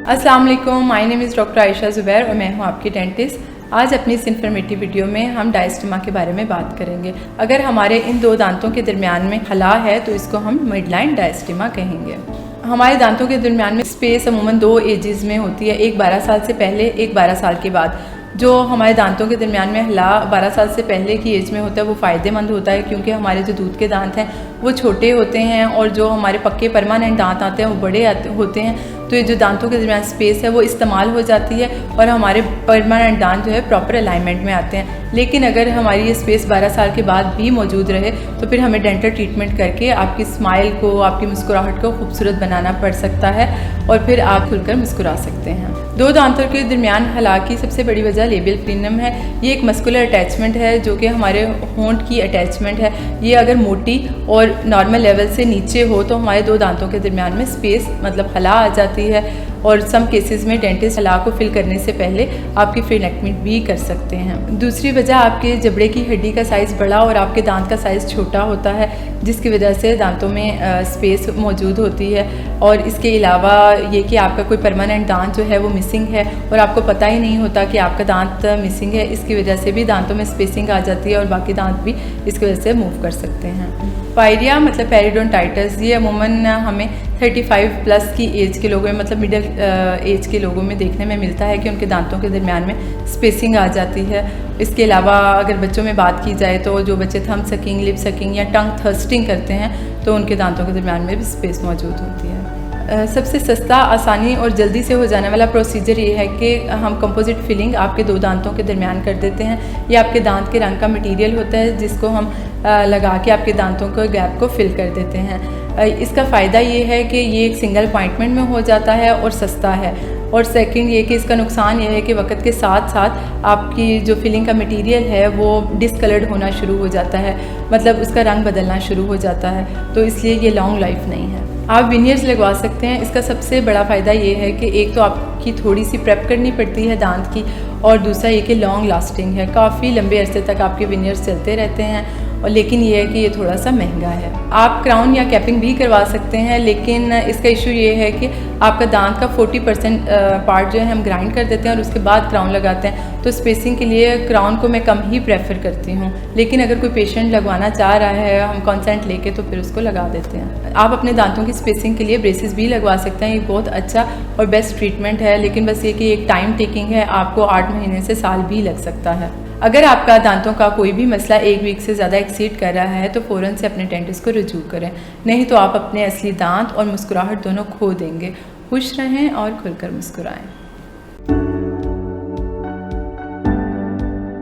अस्सलाम वालेकुम, my name is doctor Ayesha Zubair और मैं हूं आपकी डेंटिस्ट। आज अपनी इस इन्फॉर्मेटिव वीडियो में हम डायस्टमा के बारे में बात करेंगे। अगर हमारे इन दो दांतों के दरमियान में खला है तो इसको हम मिडलाइन डायस्टमा कहेंगे। हमारे दांतों के दरमियान में स्पेस अमूमन 2 एजेस में होती है, एक 12 साल से पहले, एक 12 साल के बाद। जो हमारे दांतों के दरमियान में हला 12 साल से पहले की एज में होता है वो फ़ायदेमंद होता है, क्योंकि हमारे जो दूध के दांत हैं वो छोटे होते हैं और जो हमारे पक्के परमानेंट दांत आते हैं वो बड़े होते हैं। तो ये जो दांतों के दरमियान स्पेस है वो इस्तेमाल हो जाती है और हमारे परमानेंट दांत जो है प्रॉपर अलाइनमेंट में आते हैं। लेकिन अगर हमारी ये स्पेस 12 साल के बाद भी मौजूद रहे तो फिर हमें डेंटल ट्रीटमेंट करके आपकी स्माइल को, आपकी मुस्कुराहट को खूबसूरत बनाना पड़ सकता है और फिर आप खुलकर मुस्कुरा सकते हैं। दो दांतों के दरमियान हला की सबसे बड़ी वजह लेबियल फ्रीनम है। ये एक मस्कुलर अटैचमेंट है जो कि हमारे होंठ की अटैचमेंट है। ये अगर मोटी और नॉर्मल लेवल से नीचे हो तो हमारे दो दांतों के दरमियान में स्पेस मतलब हला आ जाती है और सम केसेस में डेंटिस्ट हला को फिल करने से पहले आपकी फ्रीनेक्टमी भी कर सकते हैं। दूसरी वजह आपके जबड़े की हड्डी का साइज़ बड़ा और आपके दांत का साइज़ छोटा होता है, जिसकी वजह से दांतों में स्पेस मौजूद होती है। और इसके अलावा ये कि आपका कोई परमानेंट दांत जो है वो मिसिंग है और आपको पता ही नहीं होता कि आपका दांत मिसिंग है, इसकी वजह से भी दांतों में स्पेसिंग आ जाती है और बाकी दांत भी इसकी वजह से मूव कर सकते हैं। पायरिया मतलब पेरिडोंटाइटिस, ये अमूमन हमें 35 प्लस की एज के लोगों में मतलब मिडिल एज के लोगों में देखने में मिलता है कि उनके दांतों के दरमियान में स्पेसिंग आ जाती है। इसके अलावा अगर बच्चों में बात की जाए तो जो बच्चे थंब सकिंग, लिप सकिंग या टंग थर्स्टिंग करते हैं तो उनके दांतों के दरमियान में भी स्पेस मौजूद होती है। सबसे सस्ता, आसानी और जल्दी से हो जाने वाला प्रोसीजर ये है कि हम कंपोजिट फिलिंग आपके दो दांतों के दरमियान कर देते हैं। ये आपके दांत के रंग का मटेरियल होता है जिसको हम लगा के आपके दांतों के गैप को फिल कर देते हैं। इसका फ़ायदा ये है कि ये एक सिंगल अपॉइंटमेंट में हो जाता है और सस्ता है। और सेकंड ये कि इसका नुकसान ये है कि वक्त के साथ साथ आपकी जो फिलिंग का मटेरियल है वो डिसकलर्ड होना शुरू हो जाता है, मतलब उसका रंग बदलना शुरू हो जाता है, तो इसलिए ये लॉन्ग लाइफ नहीं है। आप विनियर्स लगवा सकते हैं। इसका सबसे बड़ा फ़ायदा ये है कि एक तो आपकी थोड़ी सी प्रेप करनी पड़ती है दांत की और दूसरा ये कि लॉन्ग लास्टिंग है, काफ़ी लंबे अरसे तक आपके विनियर्स चलते रहते हैं। और लेकिन ये है कि ये थोड़ा सा महंगा है। आप क्राउन या कैपिंग भी करवा सकते हैं, लेकिन इसका इशू ये है कि आपका दांत का 40% पार्ट जो है हम ग्राइंड कर देते हैं और उसके बाद क्राउन लगाते हैं, तो स्पेसिंग के लिए क्राउन को मैं कम ही प्रेफर करती हूँ। लेकिन अगर कोई पेशेंट लगवाना चाह रहा है हम कंसेंट लेके तो फिर उसको लगा देते हैं। आप अपने दांतों की स्पेसिंग के लिए ब्रेसेस भी लगवा सकते हैं, ये बहुत अच्छा और बेस्ट ट्रीटमेंट है। लेकिन बस ये कि एक टाइम टेकिंग है, आपको 8 महीने से साल भी लग सकता है। अगर आपका दांतों का कोई भी मसला 1 वीक से ज़्यादा एक्सीड कर रहा है तो फ़ौरन से अपने डेंटिस्ट को रुजू करें, नहीं तो आप अपने असली दांत और मुस्कुराहट दोनों खो देंगे। खुश रहें और खुलकर मुस्कुराएं।